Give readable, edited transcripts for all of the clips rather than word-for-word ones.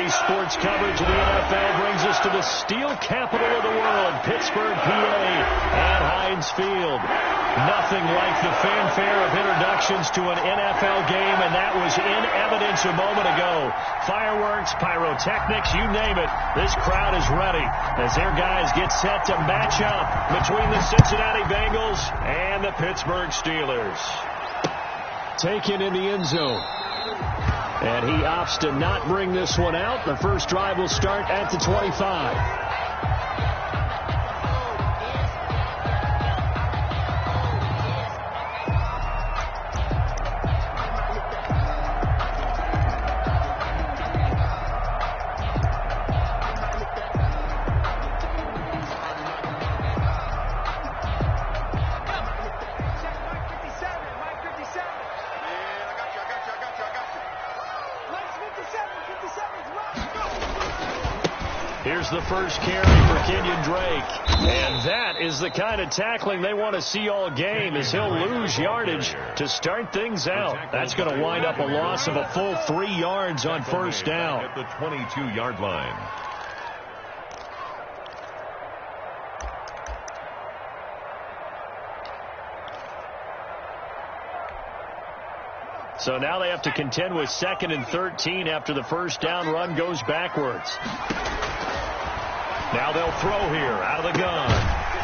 Today's sports coverage of the NFL brings us to the steel capital of the world, Pittsburgh, PA, and Heinz Field. Nothing like the fanfare of introductions to an NFL game, and that was in evidence a moment ago. Fireworks, pyrotechnics, you name it. This crowd is ready as their guys get set to match up between the Cincinnati Bengals and the Pittsburgh Steelers. Taken in the end zone. And he opts to not bring this one out. The first drive will start at the 25. Here's the first carry for Kenyon Drake. And that is the kind of tackling they want to see all game, as he'll lose yardage to start things out. That's going to wind up a loss of a full 3 yards on first down. At the 22-yard line. So now they have to contend with 2nd and 13 after the first down run goes backwards. Now they'll throw here out of the gun.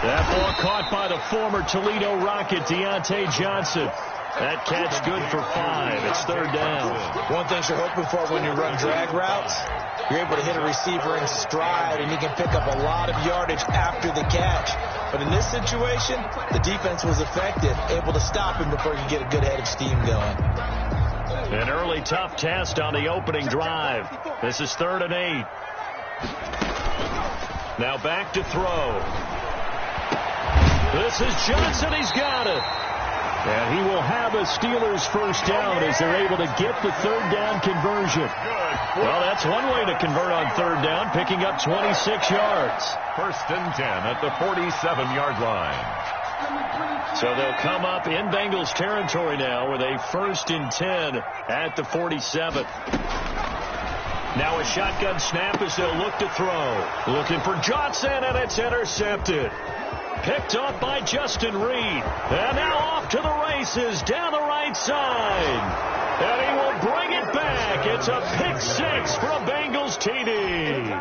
That ball caught by the former Toledo Rocket, Deontay Johnson. That catch good for 5. It's 3rd down. One thing you're hoping for when you run drag routes, you're able to hit a receiver in stride, and he can pick up a lot of yardage after the catch. But in this situation, the defense was effective, able to stop him before he could get a good head of steam going. An early tough test on the opening drive. This is 3rd and 8. Now back to throw. This is Johnson. He's got it. And he will have a Steelers first down as they're able to get the 3rd down conversion. Well, that's one way to convert on 3rd down, picking up 26 yards. 1st and 10 at the 47-yard line. So they'll come up in Bengals territory now with a 1st and 10 at the 47. Now a shotgun snap as they'll look to throw. Looking for Johnson, and it's intercepted. Picked up by Justin Reed. And now off to the races down the right side. And he will bring it back. It's a pick 6 for a Bengals TD.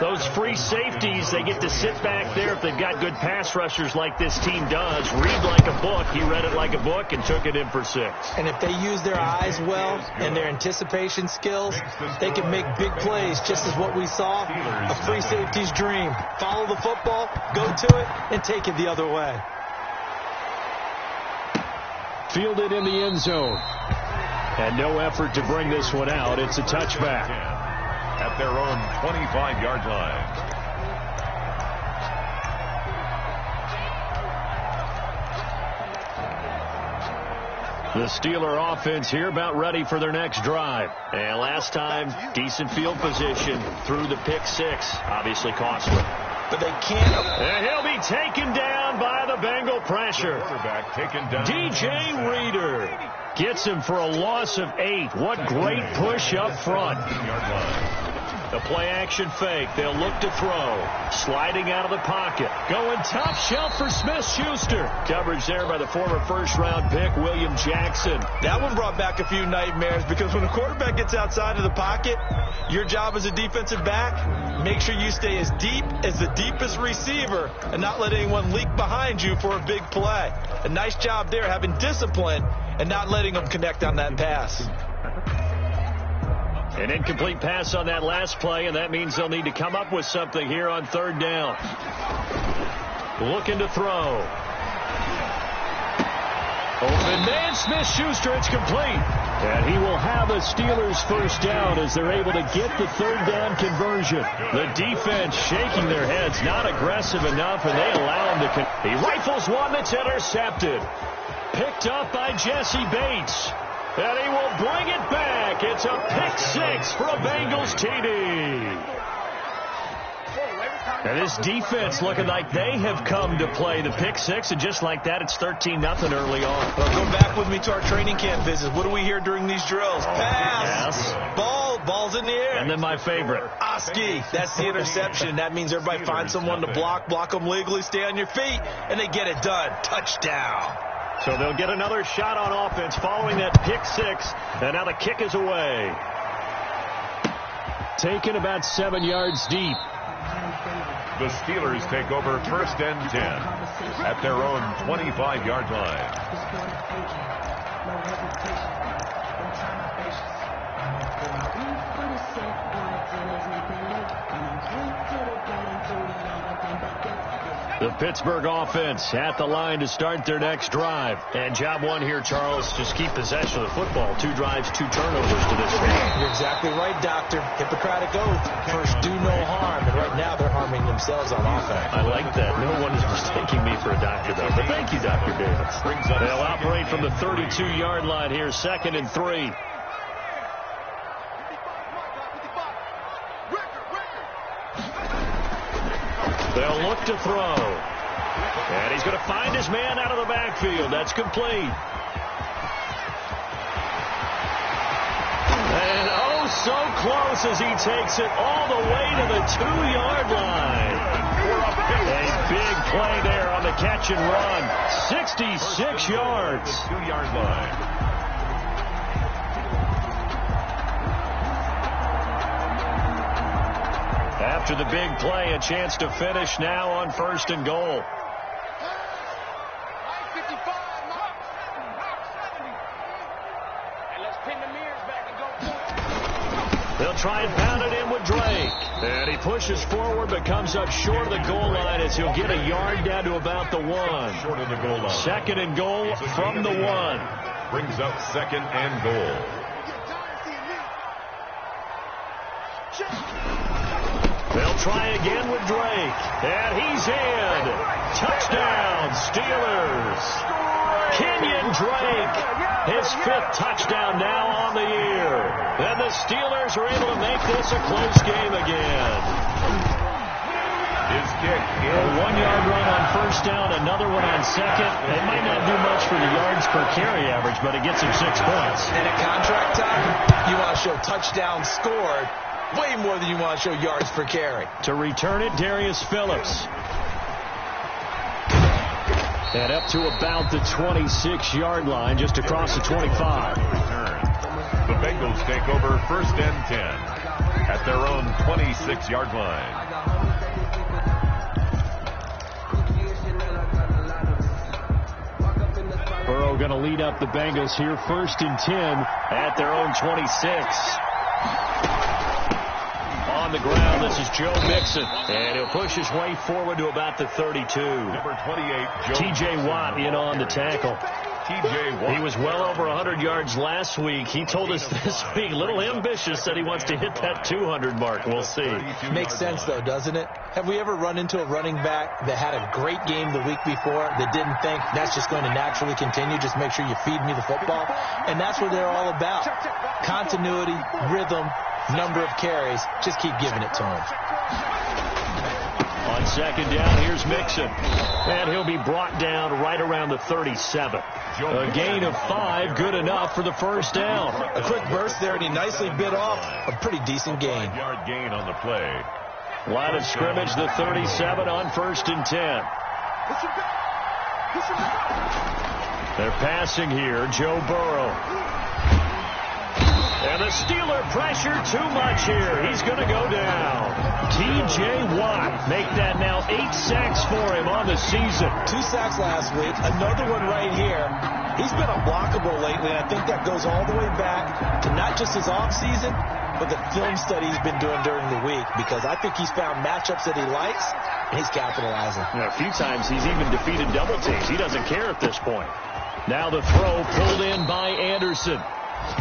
Those free safeties, they get to sit back there if they've got good pass rushers like this team does. Read like a book. He read it like a book and took it in for 6. And if they use their eyes well and their anticipation skills, they can make big plays, just as what we saw, a free safety's dream. Follow the football, go to it, and take it the other way. Fielded in the end zone. And no effort to bring this one out. It's a touchback. At their own 25-yard line. The Steeler offense here about ready for their next drive. And last time, decent field position through the pick 6. Obviously costly. But they can't. And he'll be taken down by the Bengal pressure. Quarterback taken down. DJ Reader gets him for a loss of 8. What great push up front. The play-action fake. They'll look to throw. Sliding out of the pocket. Going top shelf for Smith-Schuster. Coverage there by the former first-round pick, William Jackson. That one brought back a few nightmares, because when a quarterback gets outside of the pocket, your job as a defensive back, make sure you stay as deep as the deepest receiver and not let anyone leak behind you for a big play. A nice job there, having discipline and not letting them connect on that pass. An incomplete pass on that last play, and that means they'll need to come up with something here on 3rd down. Looking to throw. Open man, Smith-Schuster, it's complete. And he will have a Steelers first down as they're able to get the 3rd down conversion. The defense shaking their heads, not aggressive enough, and they allow him to. He rifles one that's intercepted. Picked up by Jesse Bates. And he will bring it back. It's a pick 6 for a Bengals TD. And this defense looking like they have come to play. The pick six, and just like that, it's 13-0 early on. Well, go back with me to our training camp visits. What do we hear during these drills? Pass. Yes. Ball's in the air. And then my favorite. Oski. That's the interception. That means everybody finds someone to block them legally, stay on your feet, and they get it done. Touchdown. So they'll get another shot on offense following that pick six, and now the kick is away. Taken about 7 yards deep. The Steelers take over 1st and 10 at their own 25-yard line. The Pittsburgh offense at the line to start their next drive. And job one here, Charles, just keep possession of the football. 2 drives, 2 turnovers to this game. You're exactly right, Doctor. Hippocratic oath. First, do no harm. And right now, they're harming themselves on offense. I like that. No one is mistaking me for a doctor, though. But thank you, Dr. Davis. They'll operate from the 32-yard line here, 2nd and 3. They'll look to throw. And he's going to find his man out of the backfield. That's complete. And oh, so close as he takes it all the way to the 2-yard line. A big play there on the catch and run. 66 yards. 2-yard line. After the big play, a chance to finish now on 1st and goal. They'll try and pound it in with Drake. And he pushes forward but comes up short of the goal line as he'll get a yard down to about the 1. Short of the goal line. 2nd and goal from the 1. Brings up 2nd and goal. They'll try again with Drake. And he's in. Touchdown, Steelers. Kenyon Drake, his 5th touchdown now on the year. And the Steelers are able to make this a close game again. His kick is a 1-yard run on 1st down, another one on 2nd. It might not do much for the yards per carry average, but it gets him 6 points. And at contract time, you want to show touchdowns scored way more than you want to show yards per carry. To return it, Darius Phillips. And up to about the 26-yard line, just across the 25. The Bengals take over 1st and 10 at their own 26-yard line. Burrow going to lead up the Bengals here, 1st and 10 at their own 26. On the ground, this is Joe Mixon, and he'll push his way forward to about the 32. Number 28, T.J. Watt in on the tackle. T.J. Watt. He was well over 100 yards last week. He told us this week, a little ambitious, said he wants to hit that 200 mark. We'll see. Makes sense, though, doesn't it? Have we ever run into a running back that had a great game the week before that didn't think that's just going to naturally continue? Just make sure you feed me the football. And that's what they're all about. Continuity, rhythm, number of carries. Just keep giving it to him. On 2nd down, here's Mixon. And he'll be brought down right around the 37. A gain of 5, good enough for the 1st down. A quick burst there, and he nicely bit off a pretty decent gain. 5-yard gain on the play. Line of scrimmage, the 37 on 1st and 10. They're passing here, Joe Burrow. And the Steeler pressure too much here. He's going to go down. T.J. Watt make that now 8 sacks for him on the season. 2 sacks last week. Another one right here. He's been unblockable lately, and I think that goes all the way back to not just his offseason, but the film study he's been doing during the week, because I think he's found matchups that he likes, and he's capitalizing. A few times he's even defeated double teams. He doesn't care at this point. Now the throw pulled in by Anderson.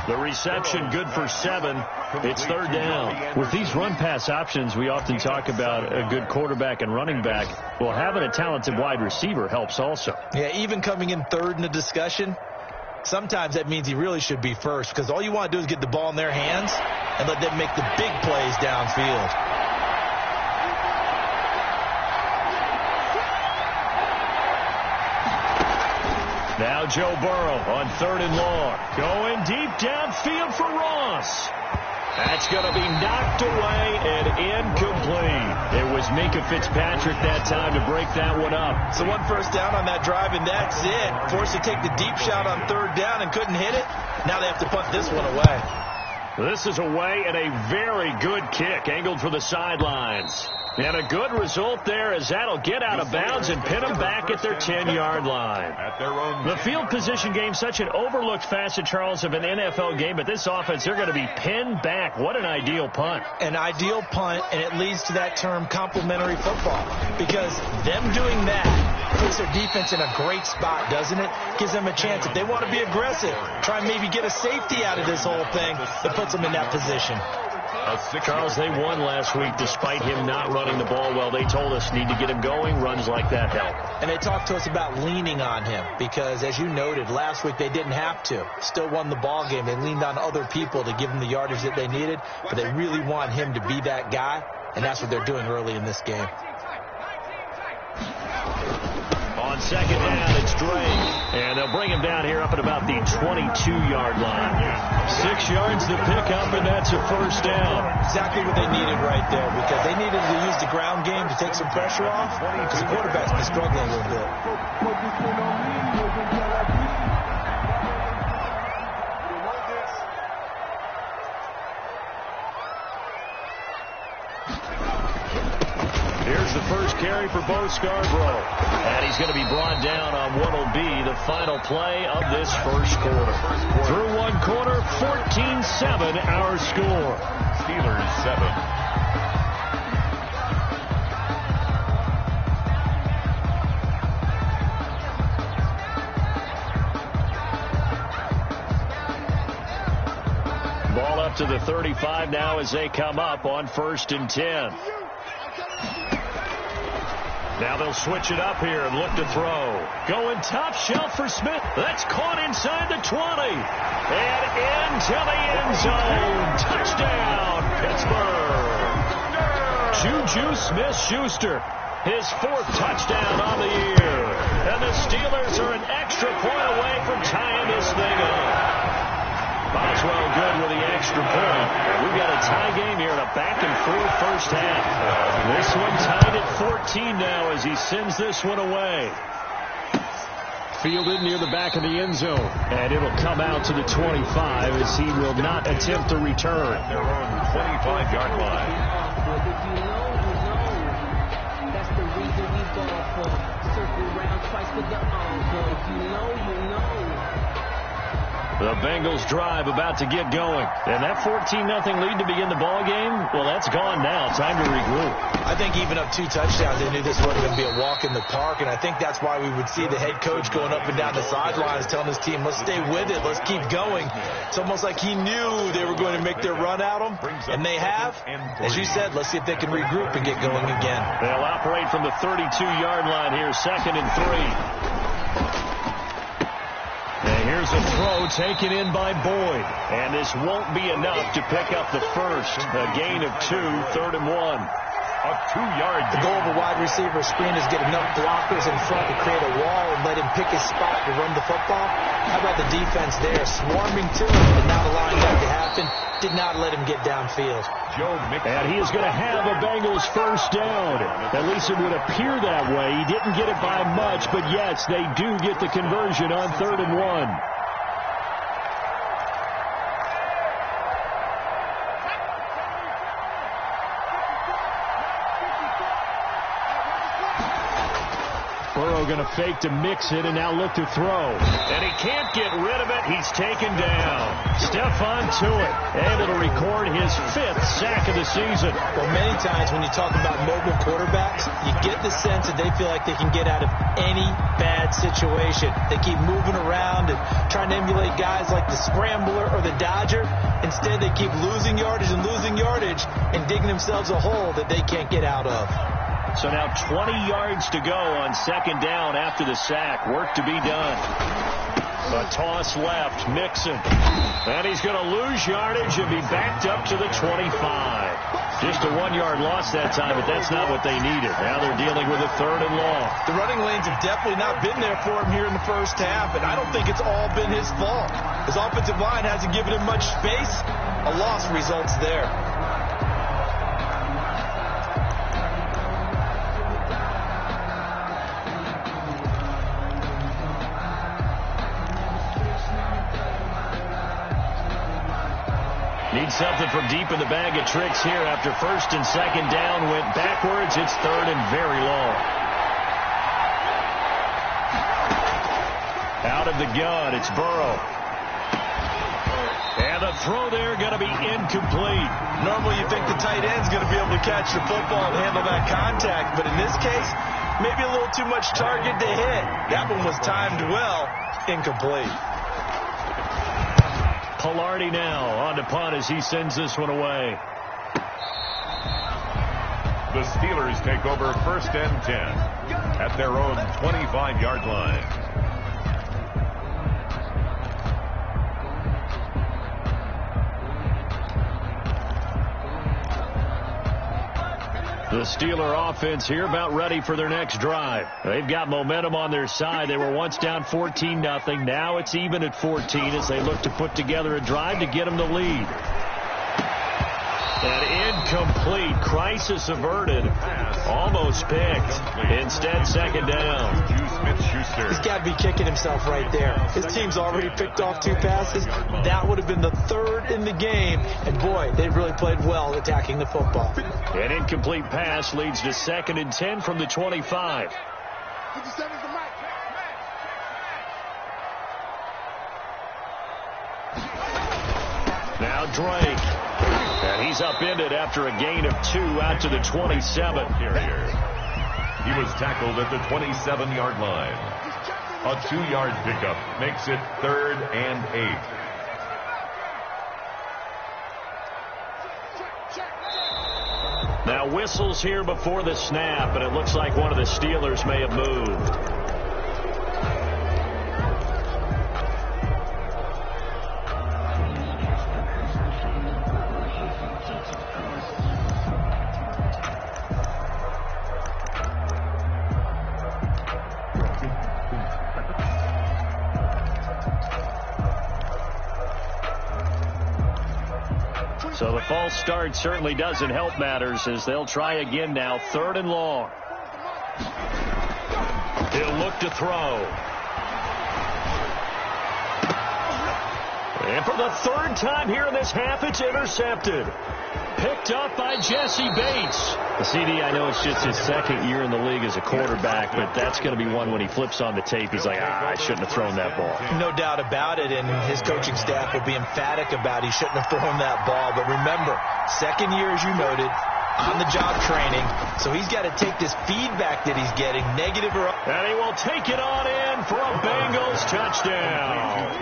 The reception good for 7. It's 3rd down. With these run-pass options, we often talk about a good quarterback and running back. Well, having a talented wide receiver helps also. Yeah, even coming in 3rd in the discussion, sometimes that means he really should be 1st, because all you want to do is get the ball in their hands and let them make the big plays downfield. Now Joe Burrow on 3rd and long. Going deep downfield for Ross. That's going to be knocked away and incomplete. It was Minkah Fitzpatrick that time to break that one up. So 1 first down on that drive, and that's it. Forced to take the deep shot on 3rd down and couldn't hit it. Now they have to punt this one away. This is away and a very good kick angled for the sidelines. And a good result there as that'll get out of bounds and pin them back at their 10-yard line. The field position game, such an overlooked facet, Charles, of an NFL game, but this offense, they're going to be pinned back. What an ideal punt. An ideal punt, and it leads to that term complementary football, because them doing that puts their defense in a great spot, doesn't it? Gives them a chance. If they want to be aggressive, try and maybe get a safety out of this whole thing, it puts them in that position. Charles, they won last week despite him not running the ball well. They told us need to get him going. Runs like that help. And they talked to us about leaning on him because, as you noted, last week they didn't have to. Still won the ball game. They leaned on other people to give them the yardage that they needed, but they really want him to be that guy, and that's what they're doing early in this game. On 2nd down, it's Drake. And they'll bring him down here up at about the 22-yard line. 6 yards to pick up, and that's a 1st down. Exactly what they needed right there, because they needed to use the ground game to take some pressure off, because the quarterback's been struggling a little bit. Here's the first carry for Bo Scarborough. And he's going to be brought down on what will be the final play of this first quarter. Through 1 quarter, 14-7 our score. Steelers 7. Ball up to the 35 now as they come up on 1st and 10. Now they'll switch it up here and look to throw. Going top shelf for Smith. That's caught inside the 20. And into the end zone. Touchdown, Pittsburgh. Juju Smith-Schuster. His 4th touchdown on the year. And the Steelers are an extra point away from tying this thing up. Boswell good with the extra point. We've got a tie game here in a back-and-forth first half. This one tied at 14 now as he sends this one away. Fielded near the back of the end zone. And it'll come out to the 25 as he will not attempt to return. Their own 25-yard line. That's the reason we go for circle round twice with the you know. The Bengals drive about to get going. And that 14-0 lead to begin the ball game, well, that's gone now. Time to regroup. I think even up 2 touchdowns, they knew this wasn't going to be a walk in the park, and I think that's why we would see the head coach going up and down the sidelines telling his team, let's stay with it, let's keep going. It's almost like he knew they were going to make their run at him, and they have. As you said, let's see if they can regroup and get going again. They'll operate from the 32-yard line here, 2nd and 3. And here's a throw taken in by Boyd. And this won't be enough to pick up the first. A gain of 2, 3rd and 1. A 2-yard. The goal of a wide receiver screen is get enough blockers in front to create a wall and let him pick his spot to run the football. How about the defense there? Swarming to him and not allowing that to happen. Did not let him get downfield. And he is going to have a Bengals first down. At least it would appear that way. He didn't get it by much, but yes, they do get the conversion on 3rd and 1. Burrow going to fake to mix it and now look to throw. And he can't get rid of it. He's taken down. Stephon Tuitt able to record his 5th sack of the season. Well, many times when you talk about mobile quarterbacks, you get the sense that they feel like they can get out of any bad situation. They keep moving around and trying to emulate guys like the Scrambler or the Dodger. Instead, they keep losing yardage and digging themselves a hole that they can't get out of. So now 20 yards to go on 2nd down after the sack. Work to be done. A toss left, Mixon. And he's going to lose yardage and be backed up to the 25. Just a 1-yard loss that time, but that's not what they needed. Now they're dealing with a 3rd and long. The running lanes have definitely not been there for him here in the first half, and I don't think it's all been his fault. His offensive line hasn't given him much space. A loss results there. Need something from deep in the bag of tricks here after 1st and 2nd down went backwards. It's 3rd and very long. Out of the gun, it's Burrow. And the throw there going to be incomplete. Normally you think the tight end's going to be able to catch the football and handle that contact, but in this case, maybe a little too much target to hit. That one was timed well, incomplete. Pilardi now on to punt as he sends this one away. The Steelers take over 1st and 10 at their own 25-yard line. The Steeler offense here about ready for their next drive. They've got momentum on their side. They were once down 14-0. Now it's even at 14 as they look to put together a drive to get them the lead. An incomplete. Crisis averted. Almost picked. Instead, 2nd down. He's got to be kicking himself right there. His team's already picked off 2 passes. That would have been the 3rd in the game. And, boy, they really played well attacking the football. An incomplete pass leads to 2nd and 10 from the 25. Now Drake. And he's upended after a gain of 2 out to the 27. He was tackled at the 27-yard line. A 2-yard pickup makes it 3rd and 8. Now whistles here before the snap, and it looks like one of the Steelers may have moved. So the false start certainly doesn't help matters as they'll try again now. 3rd and long. He'll look to throw. And for the 3rd time here in this half, it's intercepted. Picked up by Jesse Bates. The CD, I know it's just his 2nd year in the league as a quarterback, but that's going to be one when he flips on the tape. He's like, I shouldn't have thrown that ball. No doubt about it, and his coaching staff will be emphatic about he shouldn't have thrown that ball. But remember, 2nd year, as you noted, on-the-job training, so he's got to take this feedback that he's getting, negative or up. And he will take it on in for a Bengals touchdown.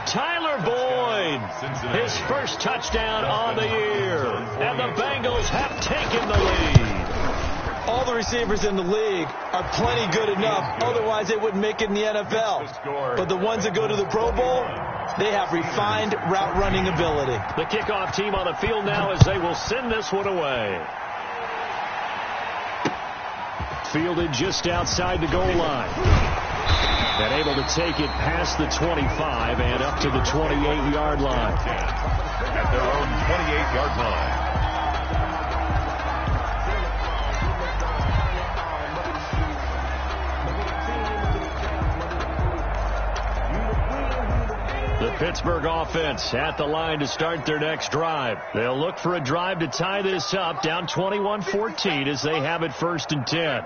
Tyler Boyd, his first touchdown on the year, and the Bengals have taken the lead. All the receivers in the league are plenty good enough, otherwise they wouldn't make it in the NFL. But the ones that go to the Pro Bowl, they have refined route running ability. The kickoff team on the field now as they will send this one away. Fielded just outside the goal line. And able to take it past the 25 and up to the 28-yard line. At their own 28-yard line. The Pittsburgh offense at the line to start their next drive. They'll look for a drive to tie this up, down 21-14 as they have it 1st and 10.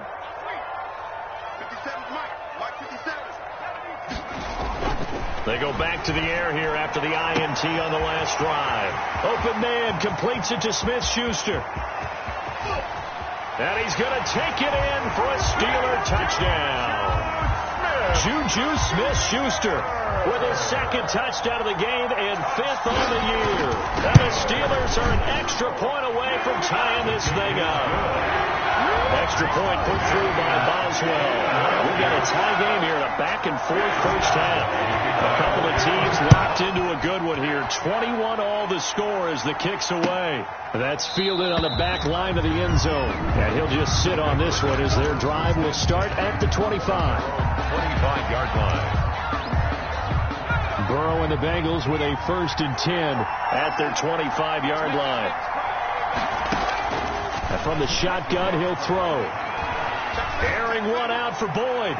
They go back to the air here after the INT on the last drive. Open man completes it to Smith-Schuster. And he's going to take it in for a Steeler touchdown. Juju Smith-Schuster with his 2nd touchdown of the game and 5th on the year. And the Steelers are an extra point away from tying this thing up. Extra point put through by Boswell. We got a tie game here in a back-and-forth first half. A couple of teams locked into a good one here. 21 all the score as the kick's away. That's fielded on the back line of the end zone. And he'll just sit on this one as their drive will start at the 25. 25-yard line. Burrow and the Bengals with a 1st and 10 at their 25-yard line. And from the shotgun, he'll throw. Airing one out for Boyd.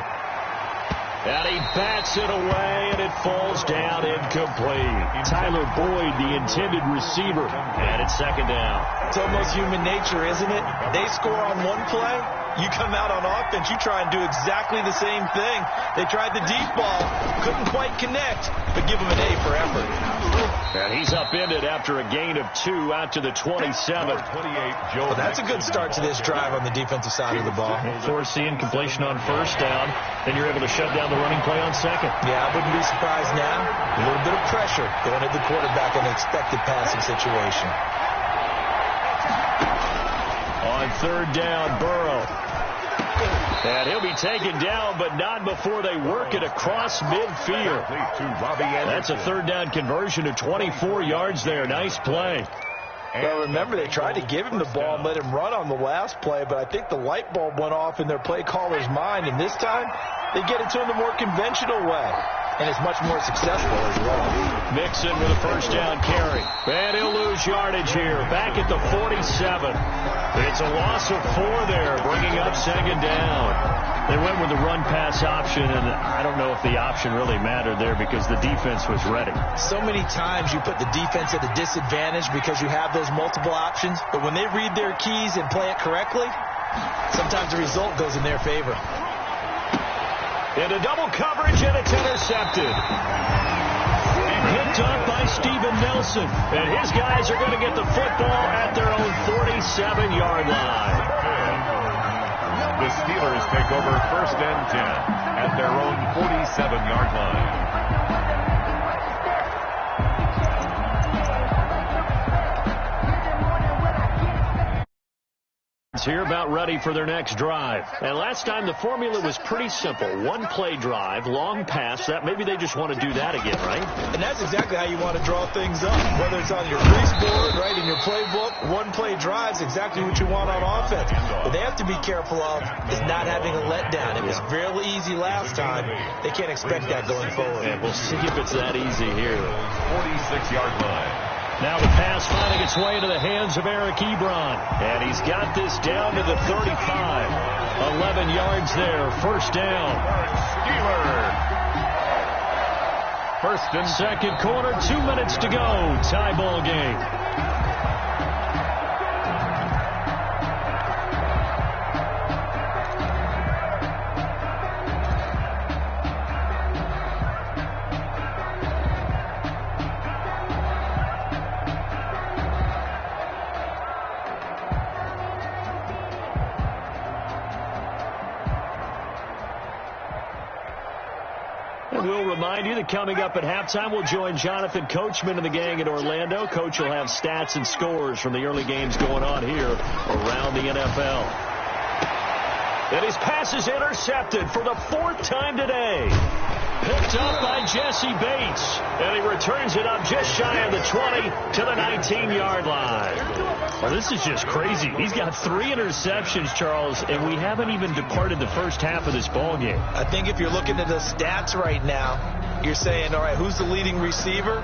And he bats it away, and it falls down incomplete. Tyler Boyd, the intended receiver, and it's 2nd down. It's almost human nature, isn't it? They score on one play. You come out on offense, you try and do exactly the same thing. They tried the deep ball, couldn't quite connect, but give them an A for effort. And he's upended after a gain of 2 out to the 27. 28, Joe. Well, that's a good start to this drive on the defensive side of the ball. Force the incompletion on 1st down, then you're able to shut down the running play on 2nd. Yeah, I wouldn't be surprised now. A little bit of pressure going at the quarterback in an expected passing situation. On 3rd down, Burrow. And he'll be taken down, but not before they work it across midfield. That's a 3rd down conversion of 24 yards there. Nice play. Well, remember, they tried to give him the ball and let him run on the last play, but I think the light bulb went off in their play caller's mind, and this time they get it to him the more conventional way. And it's much more successful as well. Mixon with a 1st down carry. And he'll lose yardage here. Back at the 47. It's a loss of 4 there, bringing up 2nd down. They went with the run-pass option, and I don't know if the option really mattered there because the defense was ready. So many times you put the defense at a disadvantage because you have those multiple options, but when they read their keys and play it correctly, sometimes the result goes in their favor. Into double coverage, and it's intercepted. Picked up by Steven Nelson. And his guys are going to get the football at their own 47-yard line. The Steelers take over 1st and 10 at their own 47-yard line. Here about ready for their next drive. And last time the formula was pretty simple. 1-play drive, long pass. That maybe they just want to do that again, right? And that's exactly how you want to draw things up. Whether it's on your grease board, right, in your playbook, 1-play drive is exactly what you want on offense. What they have to be careful of is not having a letdown. It was fairly easy last time. They can't expect that going forward. And we'll see if it's that easy here. 46-yard line. Now the pass finding its way into the hands of Eric Ebron. And he's got this down to the 35. 11 yards there. 1st down. Steelers. 1st and 2nd quarter, 2 minutes to go. Tie ball game. We'll remind you that coming up at halftime, we'll join Jonathan Coachman and the gang in Orlando. Coach will have stats and scores from the early games going on here around the NFL. And his pass is intercepted for the 4th time today. Picked up by Jesse Bates. And he returns it up just shy of the 20 to the 19-yard line. Well, this is just crazy. He's got 3 interceptions, Charles, and we haven't even departed the first half of this ball game. I think if you're looking at the stats right now, you're saying, all right, who's the leading receiver?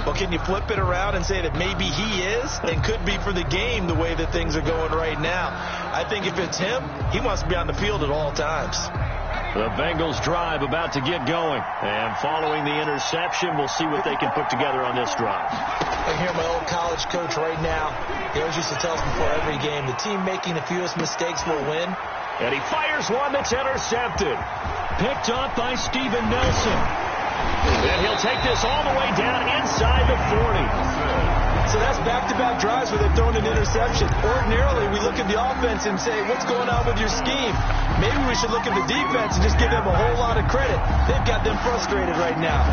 Well, can you flip it around and say that maybe he is and could be for the game the way that things are going right now? I think if it's him, he wants to be on the field at all times. The Bengals drive about to get going. And following the interception, we'll see what they can put together on this drive. I hear my old college coach right now. He always used to tell us before every game, the team making the fewest mistakes will win. And he fires one that's intercepted. Picked up by Steven Nelson. And he'll take this all the way down inside the 40. So that's back-to-back drives where they've thrown an interception. Ordinarily, we look at the offense and say, what's going on with your scheme? Maybe we should look at the defense and just give them a whole lot of credit. They've got them frustrated right now.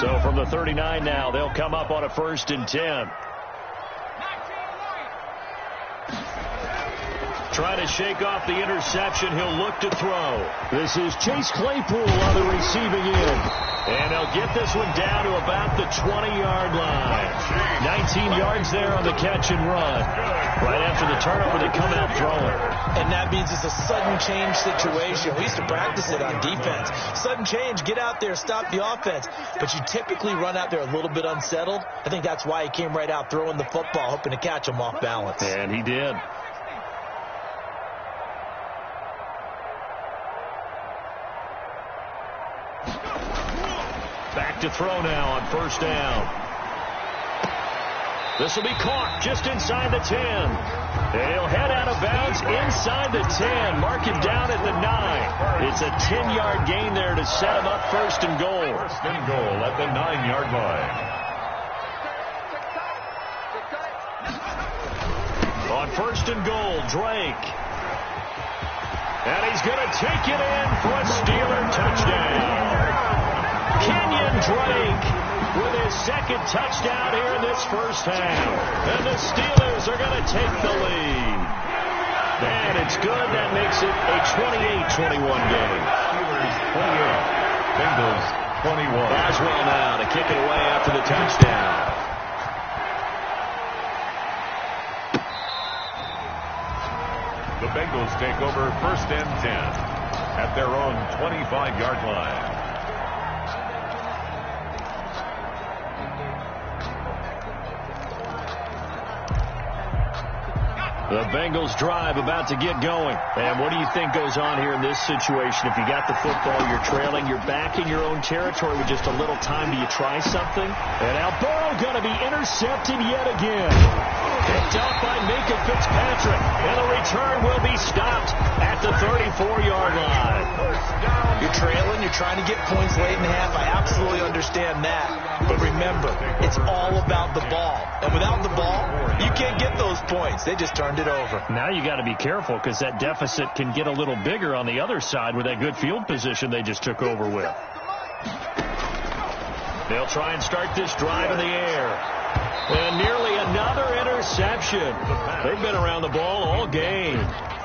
So from the 39 now, they'll come up on a 1st and 10. Trying to shake off the interception. He'll look to throw. This is Chase Claypool on the receiving end. And they'll get this one down to about the 20-yard line. 19 yards there on the catch and run. Right after the turnover, they come out throwing. And that means it's a sudden change situation. We used to practice it on defense. Sudden change, get out there, stop the offense. But you typically run out there a little bit unsettled. I think that's why he came right out throwing the football, hoping to catch him off balance. And he did. Back to throw now on 1st down. This will be caught just inside the 10. And he'll head out of bounds inside the 10. Mark him down at the 9. It's a 10-yard gain there to set him up 1st and goal. 1st and goal at the 9-yard line. On 1st and goal, Drake. And he's going to take it in for a Steeler touchdown. Kenyon Drake with his 2nd touchdown here in this 1st half. And the Steelers are going to take the lead. And it's good. That makes it a 28-21 game. Steelers 28, Bengals 21. Boswell now to kick it away after the touchdown. The Bengals take over 1st and 10 at their own 25-yard line. The Bengals drive about to get going. And what do you think goes on here in this situation? If you got the football, you're trailing, you're back in your own territory with just a little time. Do you try something? And now Burrow going to be intercepted yet again. Picked up by Minka Fitzpatrick. And the return will be stopped at the 34-yard line. You're trailing, you're trying to get points late in the half. I absolutely understand that. But remember, it's all about the ball. And without the ball, you can't get those points. They just turned it over. Now you got to be careful because that deficit can get a little bigger on the other side with that good field position they just took over with. They'll try and start this drive in the air. And nearly another interception. They've been around the ball all game.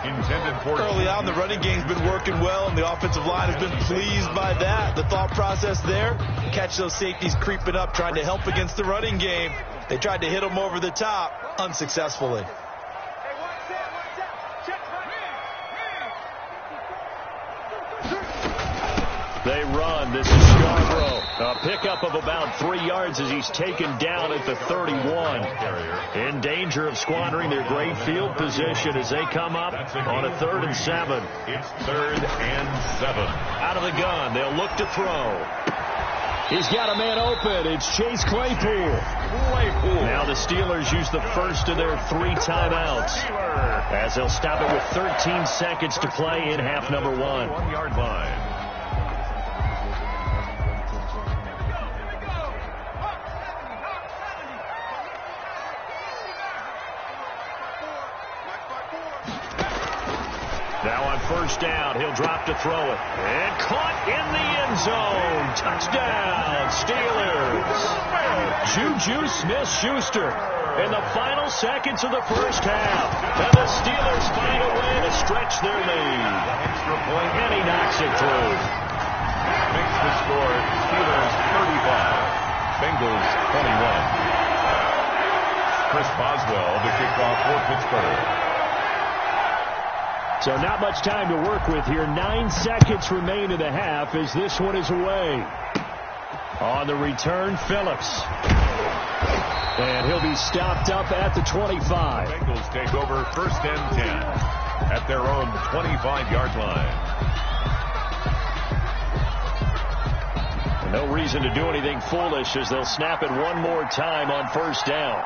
Intended for early on, the running game's been working well, and the offensive line has been pleased by that. The thought process there, catch those safeties creeping up, trying to help against the running game. They tried to hit them over the top, unsuccessfully. They run. This is Scarborough. A pickup of about 3 yards as he's taken down at the 31. In danger of squandering their great field position as they come up on a 3rd and 7. It's 3rd and 7. Out of the gun. They'll look to throw. He's got a man open. It's Chase Claypool. Now the Steelers use the first of their 3 timeouts as they'll stop it with 13 seconds to play in half number 1. 1-yard line. Now on 1st down, he'll drop to throw it. And caught in the end zone. Touchdown, Steelers. Juju Smith-Schuster in the final seconds of the 1st half. And the Steelers find a way to stretch their lead. Extra point. And he knocks it through. Makes the score Steelers 35, Bengals 21. Chris Boswell, the kickoff for Pittsburgh. So not much time to work with here. 9 seconds remain in the half as this one is away. On the return, Phillips. And he'll be stopped up at the 25. Bengals take over 1st and 10 at their own 25-yard line. No reason to do anything foolish as they'll snap it one more time on 1st down.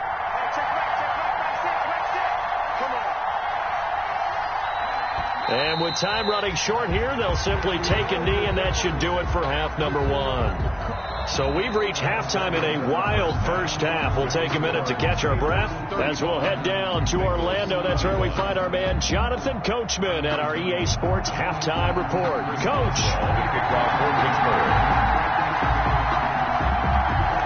And with time running short here, they'll simply take a knee, and that should do it for half number 1. So we've reached halftime in a wild 1st half. We'll take a minute to catch our breath as we'll head down to Orlando. That's where we find our man Jonathan Coachman at our EA Sports Halftime Report. Coach.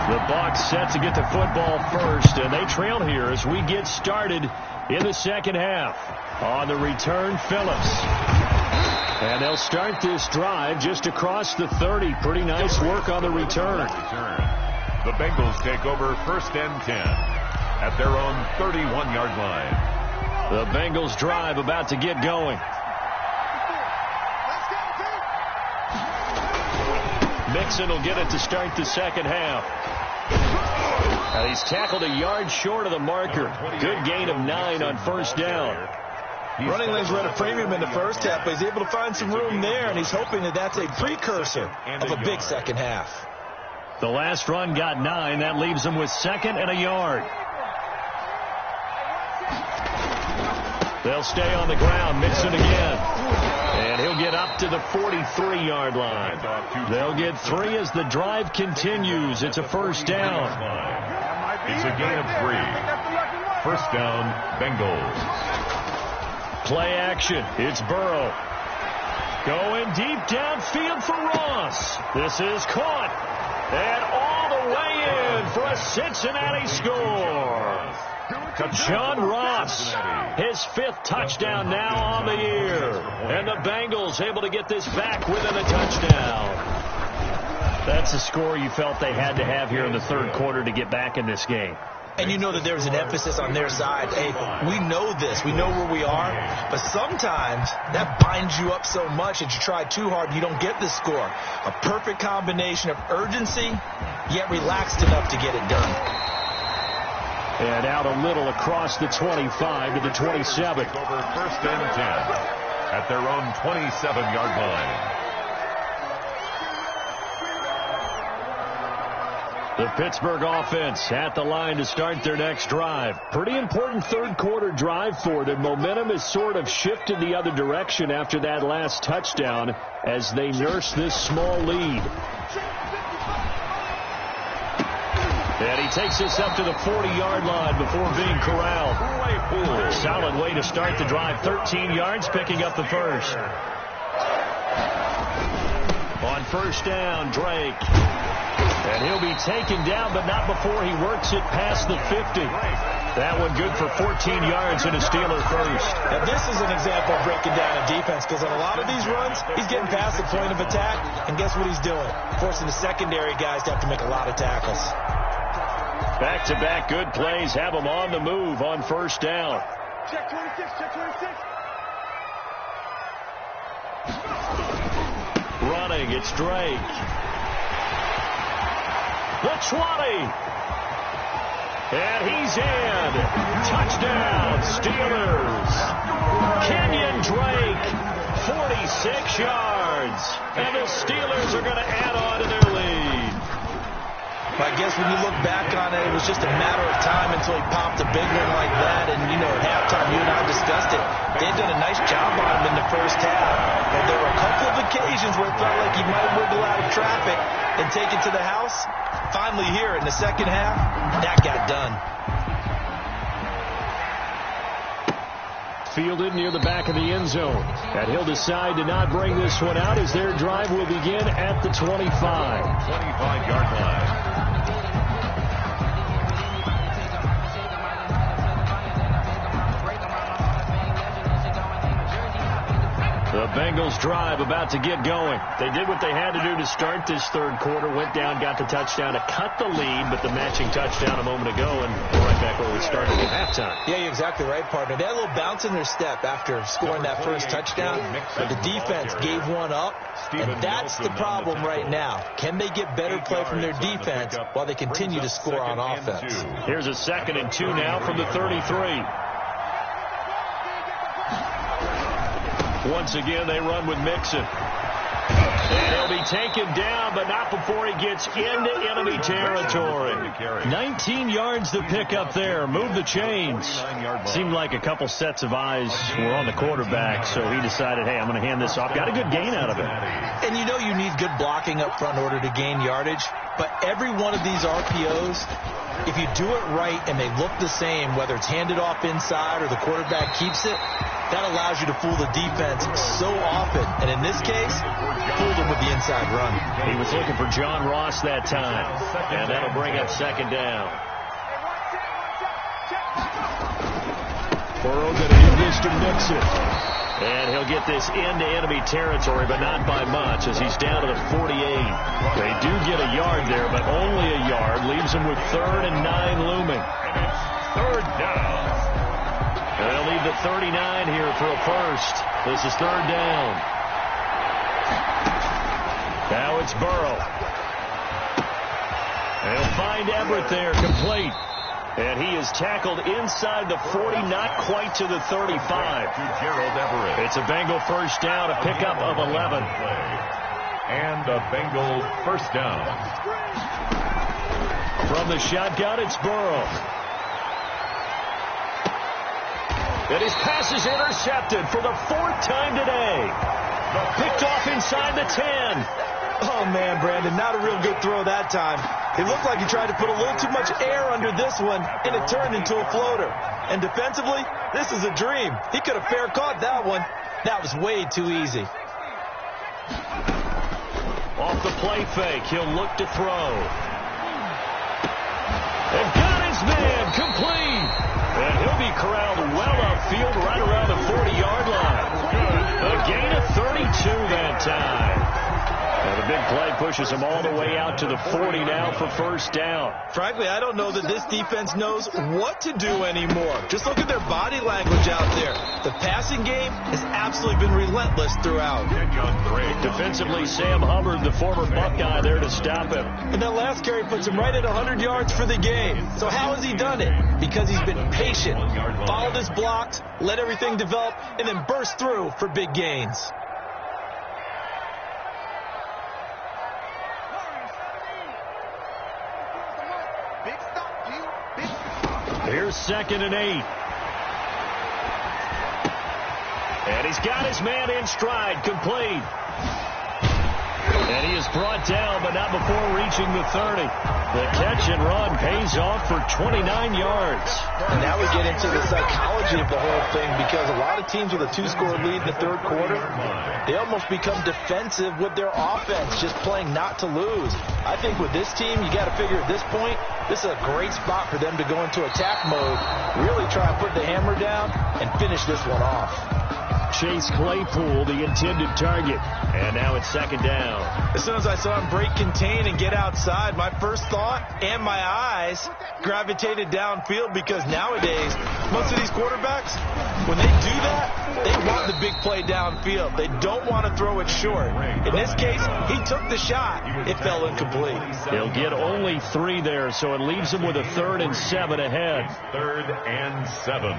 The Bucs set to get the football first, and they trail here as we get started in the second half. On the return, Phillips. And they'll start this drive just across the 30. Pretty nice work on the return. The Bengals take over first and 10 at their own 31-yard line. The Bengals drive about to get going. Mixon will get it to start the second half. And he's tackled a yard short of the marker. Good gain of 9 on first down. Running lanes were at a premium in the first half, but he's able to find some room there, and he's hoping that that's a precursor of a big second half. The last run got 9. That leaves him with 2nd and a yard. They'll stay on the ground. Mixon again. And he'll get up to the 43-yard line. They'll get 3 as the drive continues. It's a first down. It's a gain of 3. First down, Bengals. Play action. It's Burrow. Going deep downfield for Ross. This is caught. And all the way in for a Cincinnati score. John Ross, his 5th touchdown now on the year. And the Bengals able to get this back within a touchdown. That's a score you felt they had to have here in the third quarter to get back in this game. And you know that there's an emphasis on their side. Hey, we know this. We know where we are. But sometimes that binds you up so much that you try too hard and you don't get the score. A perfect combination of urgency, yet relaxed enough to get it done. And out a little across the 25 to the 27. Over first and 10 at their own 27-yard line. The Pittsburgh offense at the line to start their next drive. Pretty important third quarter drive for them. Momentum has sort of shifted the other direction after that last touchdown as they nurse this small lead. And he takes this up to the 40-yard line before being corralled. Solid way to start the drive. 13 yards, picking up the first. On first down, Drake. And he'll be taken down, but not before he works it past the 50. That one good for 14 yards and a Steeler first. Now this is an example of breaking down a defense, because on a lot of these runs, he's getting past the point of attack, and guess what he's doing? Forcing the secondary guys to have to make a lot of tackles. Back-to-back good plays have them on the move on first down. Check 26, check 26. Running, it's Drake. The 20. And he's in. Touchdown, Steelers. Kenyon Drake, 46 yards. And the Steelers are going to add on to their lead. But I guess when you look back on it, it was just a matter of time until he popped a big one like that. And, you know, at halftime, you and I discussed it. They had done a nice job on him in the first half. But there were a couple of occasions where it felt like he might wiggle out of traffic and take it to the house. Finally here in the second half, that got done. Fielded near the back of the end zone. And he'll decide to not bring this one out as their drive will begin at the 25. 25-yard line. The Bengals drive about to get going. They did what they had to do to start this third quarter. Went down, got the touchdown to cut the lead, but the matching touchdown a moment ago, and we're right back where we started at halftime. Yeah, you're exactly right, partner. They had a little bounce in their step after scoring that first touchdown, but the defense gave one up, and that's the problem right now. Can they get better play from their defense while they continue to score on offense? Here's a 2nd and 2 now from the 33. Once again, they run with Mixon. And he'll be taken down, but not before he gets into enemy territory. 19 yards to pick up there. Move the chains. Seemed like a couple sets of eyes were on the quarterback, so he decided, hey, I'm going to hand this off. Got a good gain out of it. And you know you need good blocking up front in order to gain yardage, but every one of these RPOs, if you do it right and they look the same, whether it's handed off inside or the quarterback keeps it, That allows you to fool the defense so often. And in this case, fooled him with the inside run. He was looking for John Ross that time. And that'll bring up second down. Burrow going to give this to Mixon. And he'll get this into enemy territory, but not by much, as he's down to the 48. They do get a yard there, but only a yard. Leaves them with 3rd and 9 looming. And it's 3rd down. And they'll need the 39 here for a first. This is 3rd down. Now it's Burrow. They'll find Everett there, complete. And he is tackled inside the 40, not quite to the 35. To Gerald Everett. It's a Bengal first down, a pickup of 11. And a Bengal first down. From the shotgun, it's Burrow. And his pass is intercepted for the 4th time today. Picked off inside the 10. Oh, man, Brandon, not a real good throw that time. It looked like he tried to put a little too much air under this one, and it turned into a floater. And defensively, this is a dream. He could have fair caught that one. That was way too easy. Off the play fake, he'll look to throw. And got his man, complete. And he'll be corralled well upfield right around the 40-yard line. A gain of 32 that time. And the big play pushes him all the way out to the 40 now for first down. Frankly, I don't know that this defense knows what to do anymore. Just look at their body language out there. The passing game has absolutely been relentless throughout. Defensively, Sam Hubbard, the former Buckeye, there to stop him. And that last carry puts him right at 100 yards for the game. So how has he done it? Because he's been patient, followed his blocks, let everything develop, and then burst through for big gains. Here's 2nd and 8. And he's got his man in stride, complete. And he is brought down, but not before reaching the 30. The catch and run pays off for 29 yards. And now we get into the psychology of the whole thing, because a lot of teams with a 2-score lead in the 3rd quarter, they almost become defensive with their offense, just playing not to lose. I think with this team, you got to figure at this point, this is a great spot for them to go into attack mode, really try and put the hammer down and finish this one off. Chase Claypool, the intended target. And now it's 2nd down. As soon as I saw him break contain and get outside, my first thought and my eyes gravitated downfield, because nowadays, most of these quarterbacks, when they do that, they want the big play downfield. They don't want to throw it short. In this case, he took the shot. It fell incomplete. He'll get only 3 there, so it leaves him with a 3rd and 7 ahead. 3rd and 7.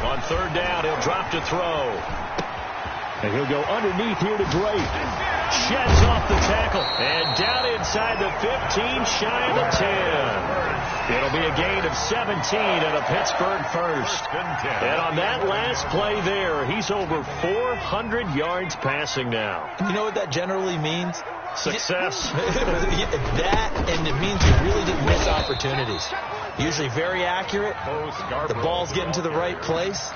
On 3rd down, he'll drop to throw. And he'll go underneath here to Drake. Sheds off the tackle. And down inside the 15, shy of the 10. It'll be a gain of 17 and a Pittsburgh first. And on that last play there, he's over 400 yards passing now. You know what that generally means? Success. That, and it means you really didn't miss opportunities. Usually very accurate. The ball's getting to the right place.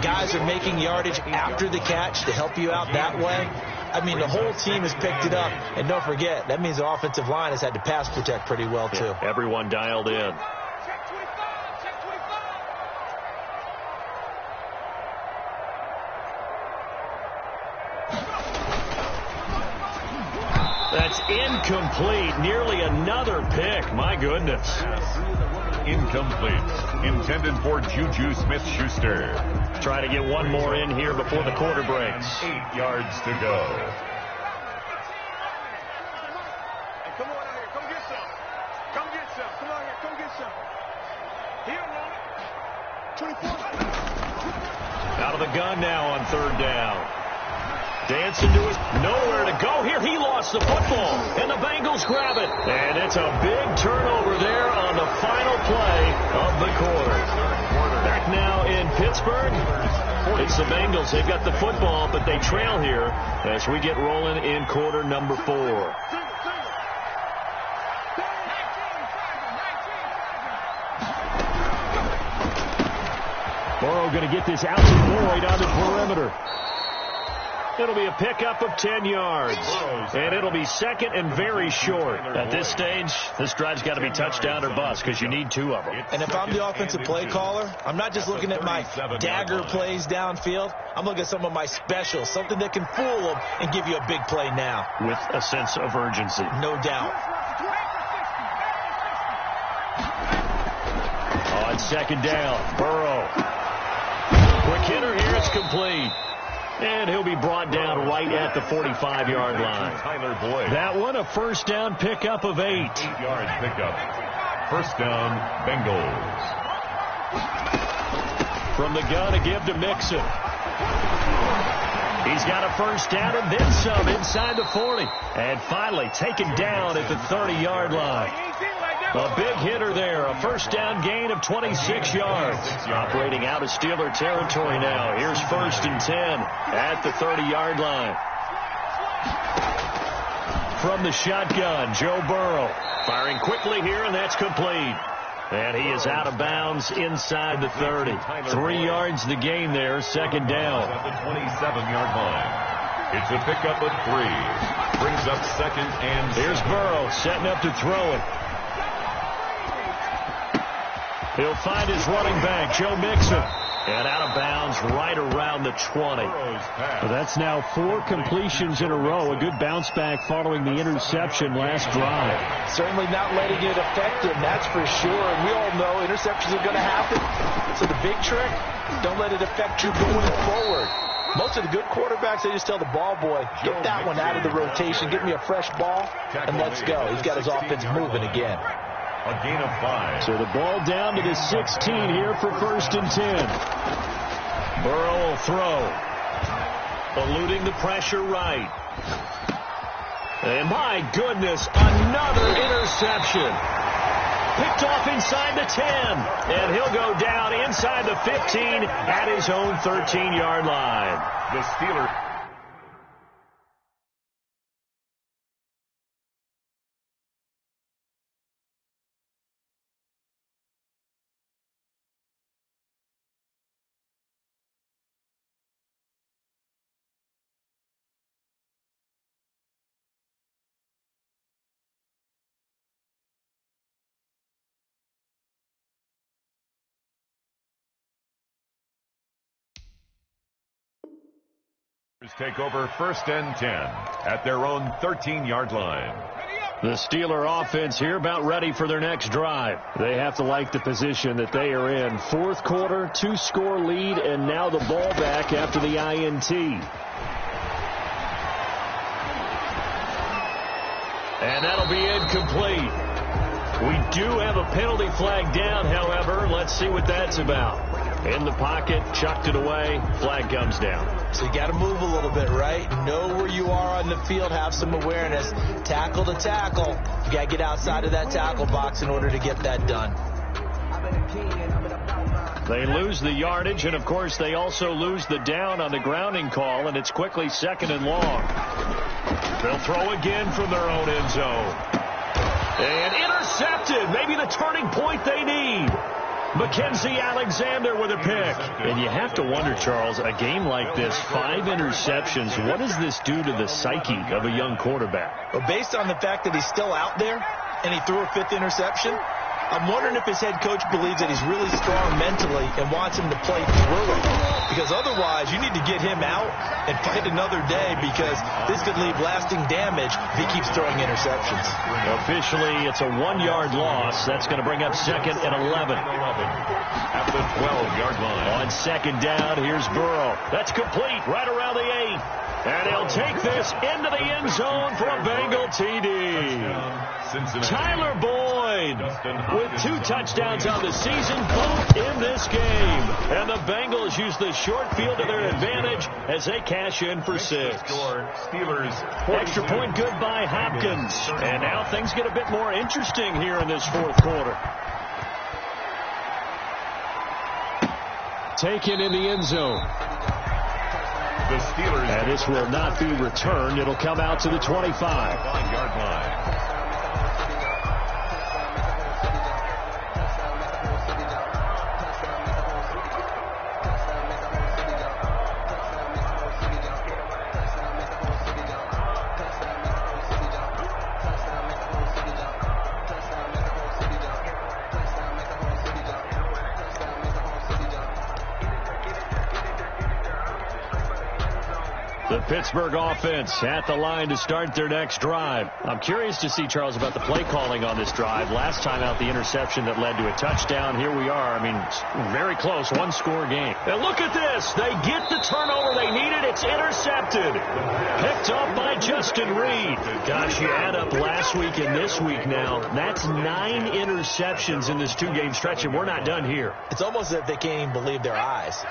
Guys are making yardage after the catch to help you out that way. I mean, the whole team has picked it up. And don't forget, that means the offensive line has had to pass protect pretty well, too. Yeah, everyone dialed in. That's incomplete. Nearly another pick. My goodness. Incomplete. Intended for Juju Smith-Schuster. Try to get one more in here before the quarter breaks. 8 yards to go. Come on out here. Come get some. Come get some. Come on here. Come get some. He don't want it. 24. Out of the gun now on 3rd down. Dancing to his nowhere to go here. He lost the football, and the Bengals grab it. And it's a big turnover there on the final play of the quarter. Back now in Pittsburgh. It's the Bengals. They've got the football, but they trail here as we get rolling in quarter number 4. Burrow going to get this out to Boyd on the perimeter. It'll be a pickup of 10 yards. And it'll be second and very short. At this stage, this drive's got to be touchdown or bust because you need 2 of them. And if I'm the offensive play caller, I'm not just looking at my dagger plays downfield. I'm looking at some of my specials, something that can fool them and give you a big play now. With a sense of urgency. No doubt. On second down, Burrow. Quick hitter here, it's complete. And he'll be brought down right at the 45-yard line. Tyler Boyd. That one, a first down pickup of 8. 8-yard pickup. First down, Bengals. From the gun, a give to Mixon. He's got a first down and then some inside the 40. And finally taken down at the 30-yard line. A big hitter there. A first down gain of 26 yards. Operating out of Steeler territory now. Here's first and 10 at the 30-yard line. From the shotgun, Joe Burrow. Firing quickly here, and that's complete. And he is out of bounds inside the 30. 3 yards the gain there, second down. At the 27-yard line. It's a pickup of 3. Brings up second and 7. Here's Burrow setting up to throw it. He'll find his running back, Joe Mixon. And out of bounds right around the 20. So that's now 4 completions in a row. A good bounce back following the interception last drive. Certainly not letting it affect him, that's for sure. And we all know interceptions are going to happen. So the big trick, don't let it affect you going forward. Most of the good quarterbacks, they just tell the ball boy, get that one out of the rotation, get me a fresh ball, and let's go. He's got his offense moving again. A gain of 5. So the ball down to the 16 here for first and 10. Burrow will throw. Eluding the pressure right. And my goodness, another interception. Picked off inside the 10. And he'll go down inside the 15 at his own 13-yard line. The Steelers. Take over first and 10 at their own 13-yard line. The Steeler offense here about ready for their next drive. They have to like the position that they are in. Fourth quarter, 2-score lead, and now the ball back after the INT. And that'll be incomplete. We do have a penalty flag down, however. Let's see what that's about. In the pocket, chucked it away, flag comes down. So you got to move a little bit, right? Know where you are on the field, have some awareness. Tackle to tackle. You got to get outside of that tackle box in order to get that done. They lose the yardage, and of course they also lose the down on the grounding call, and it's quickly second and long. They'll throw again from their own end zone. And intercepted, maybe the turning point they need. Mackenzie Alexander with a pick. And you have to wonder, Charles, a game like this, 5 interceptions, what does this do to the psyche of a young quarterback? Well, based on the fact that he's still out there and he threw a 5th interception, I'm wondering if his head coach believes that he's really strong mentally and wants him to play through it. Because otherwise, you need to get him out and fight another day, because this could leave lasting damage if he keeps throwing interceptions. Officially, it's a 1-yard loss. That's going to bring up second and 11. At the 12-yard line. On second down, here's Burrow. That's complete right around the 8. And he'll take this into the end zone for a Bengal TD. Tyler Boyd with 2 touchdowns on the season, both in this game. And the Bengals use the short field to their advantage as they cash in for 6. Steelers. Extra point good by Hopkins. And now things get a bit more interesting here in this fourth quarter. Taken in the end zone. The Steelers. And this will not be returned. It'll come out to the 25-yard line. The Pittsburgh offense at the line to start their next drive. I'm curious to see, Charles, about the play calling on this drive. Last time out, the interception that led to a touchdown. Here we are. I mean, very close, one-score game. And look at this. They get the turnover they needed. It's intercepted. Picked up by Justin Reed. Gosh, you add up last week and this week now. That's 9 interceptions in this 2-game stretch, and we're not done here. It's almost as if they can't even believe their eyes.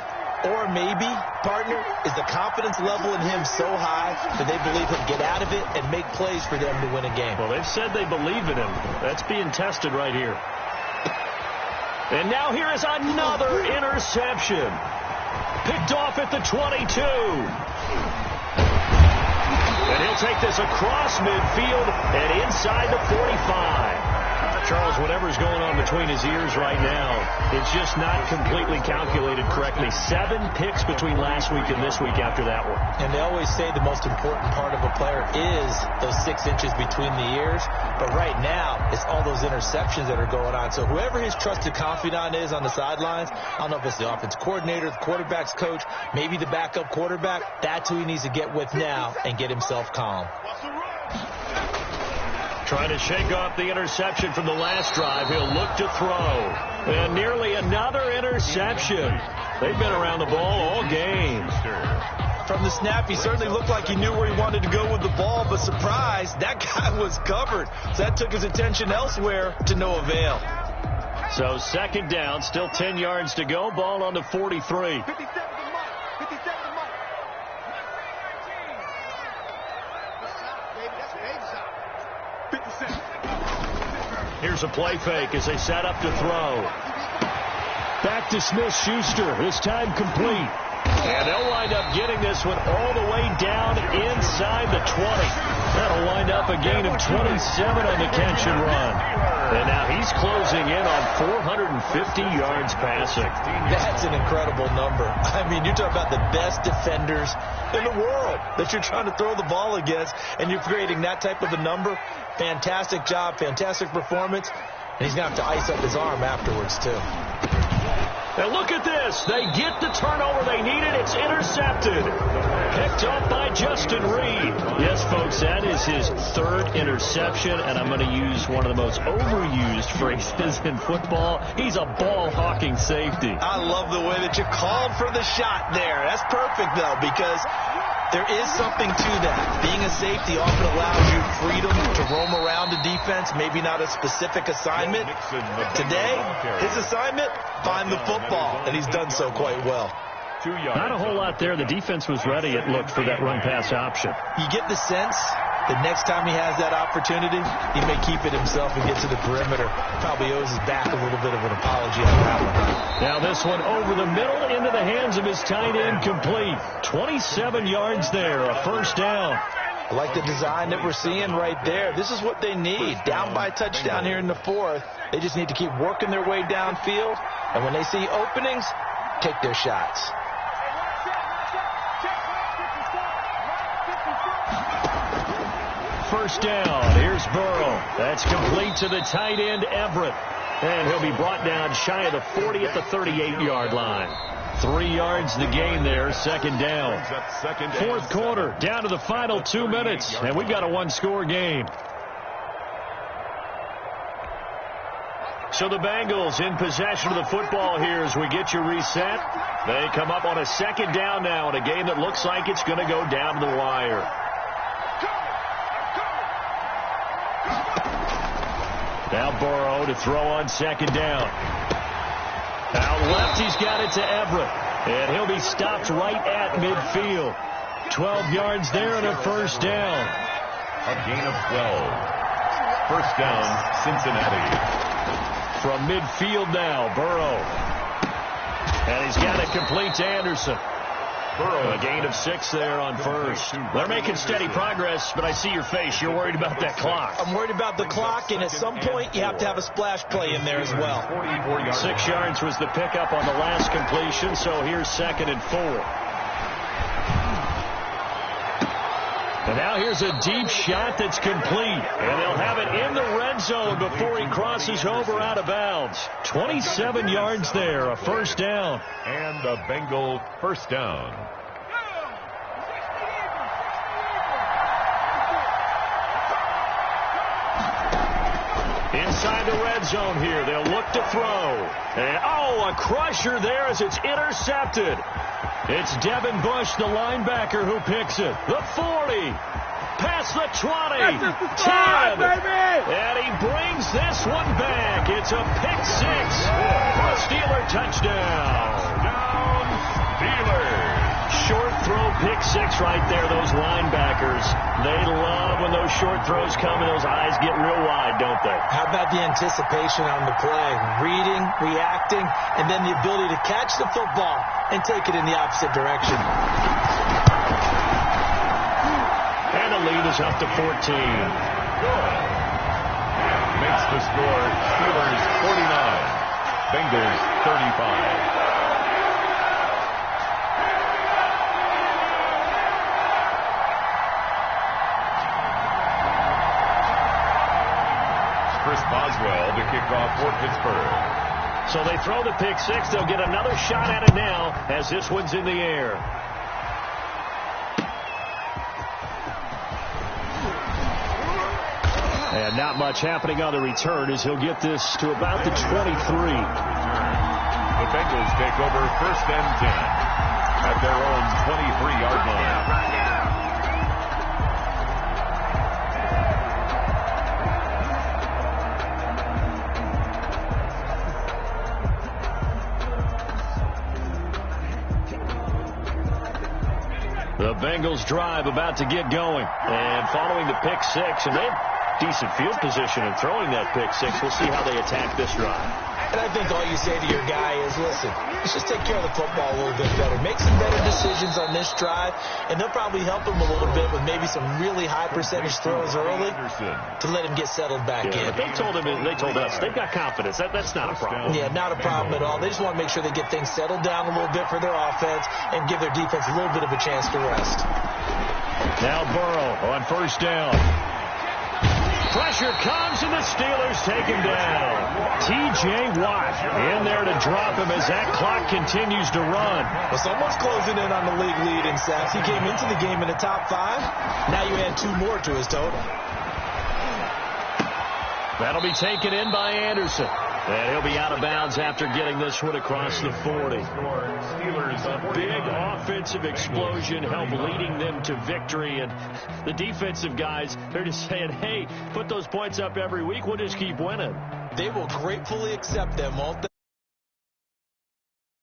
Or maybe, partner, is the confidence level in him so high that they believe he'll get out of it and make plays for them to win a game. Well, they've said they believe in him. That's being tested right here. And now here is another interception. Picked off at the 22. And he'll take this across midfield and inside the 45. Charles, whatever's going on between his ears right now, it's just not completely calculated correctly. 7 picks between last week and this week after that one. And they always say the most important part of a player is those 6 inches between the ears. But right now, it's all those interceptions that are going on. So whoever his trusted confidant is on the sidelines, I don't know if it's the offense coordinator, the quarterback's coach, maybe the backup quarterback, that's who he needs to get with now and get himself calm. Trying to shake off the interception from the last drive. He'll look to throw. And nearly another interception. They've been around the ball all game. From the snap, he certainly looked like he knew where he wanted to go with the ball, but surprise, that guy was covered. So that took his attention elsewhere to no avail. So second down, still 10 yards to go. Ball on the 43. Here's a play fake as they set up to throw. Back to Smith-Schuster, this time complete. And they'll wind up getting this one all the way down inside the 20. That'll wind up a gain of 27 on the catch and run. And now he's closing in on 450 yards passing. That's an incredible number. I mean, you're talking about the best defenders in the world that you're trying to throw the ball against, and you're creating that type of a number. Fantastic job, fantastic performance. And he's going to have to ice up his arm afterwards, too. And look at this. They get the turnover they needed. It's intercepted. Picked up by Justin Reed. Yes, folks, that is his 3rd interception, and I'm going to use one of the most overused phrases in football. He's a ball-hawking safety. I love the way that you called for the shot there. That's perfect, though, because there is something to that. Being a safety often allows you freedom to roam around the defense, maybe not a specific assignment. Today, his assignment, find the football, and he's done so quite well. Not a whole lot there. The defense was ready, it looked, for that run-pass option. You get the sense that next time he has that opportunity, he may keep it himself and get to the perimeter. Probably owes his back a little bit of an apology on that one. Now this one over the middle into the hands of his tight end, complete. 27 yards there, a first down. I like the design that we're seeing right there. This is what they need. Down by a touchdown here in the 4th. They just need to keep working their way downfield. And when they see openings, take their shots. First down. Here's Burrow. That's complete to the tight end, Everett. And he'll be brought down shy of the 40 at the 38-yard line. 3 yards the gain there, second down. 4th quarter, down to the final 2 minutes, and we've got a 1-score game. So the Bengals in possession of the football here as we get you reset. They come up on a second down now in a game that looks like it's going to go down to the wire. Now Burrow to throw on second down. Out left, he's got it to Everett. And he'll be stopped right at midfield. 12 yards there and a first down. A gain of 12. First down, Cincinnati. From midfield now, Burrow. And he's got it complete to Anderson. Burrow, a gain of 6 there on first. They're making steady progress, but I see your face. You're worried about that clock. I'm worried about the clock, and at some point you have to have a splash play in there as well. 6 yards was the pickup on the last completion, so here's 2nd and 4. And now here's a deep shot that's complete. And they'll have it in the red zone before he crosses over out of bounds. 27 yards there, a first down. And a Bengal first down. inside the red zone here. They'll look to throw. And, oh, a crusher there as it's intercepted. It's Devin Bush, the linebacker, who picks it. The 40. Past the 20. 10. And he brings this one back. It's a pick six for a Steeler touchdown. Touchdown, Steelers. Short throw pick six right there, those linebackers. They love when those short throws come and those eyes get real wide, don't they? How about the anticipation on the play? Reading, reacting, and then the ability to catch the football and take it in the opposite direction. And the lead is up to 14. Good. Makes the score Steelers 49, Bengals 35. Chris Boswell to kick off for Pittsburgh. So they throw the pick six. They'll get another shot at it now as this one's in the air. And not much happening on the return as he'll get this to about the 23. The Bengals take over 1st and 10 at their own 23-yard line. The Bengals drive about to get going. And following the pick six, and they have decent field position in throwing that pick six. We'll see how they attack this drive. And I think all you say to your guy is, listen, let's just take care of the football a little bit better. Make some better decisions on this drive, and they'll probably help him a little bit with maybe some really high percentage throws early to let him get settled back in. But they told us they've got confidence. That's not a problem. Yeah, not a problem at all. They just want to make sure they get things settled down a little bit for their offense and give their defense a little bit of a chance to rest. Now Burrow on 1st down. Pressure comes, and the Steelers take him down. T.J. Watt in there to drop him as that clock continues to run. Well, someone's closing in on the league lead in sacks. He came into the game in the top 5. Now you add 2 more to his total. That'll be taken in by Anderson. And he'll be out of bounds after getting this one across the 40. A big offensive explosion helped leading them to victory. And the defensive guys, they're just saying, hey, put those points up every week. We'll just keep winning. They will gratefully accept them, won't they?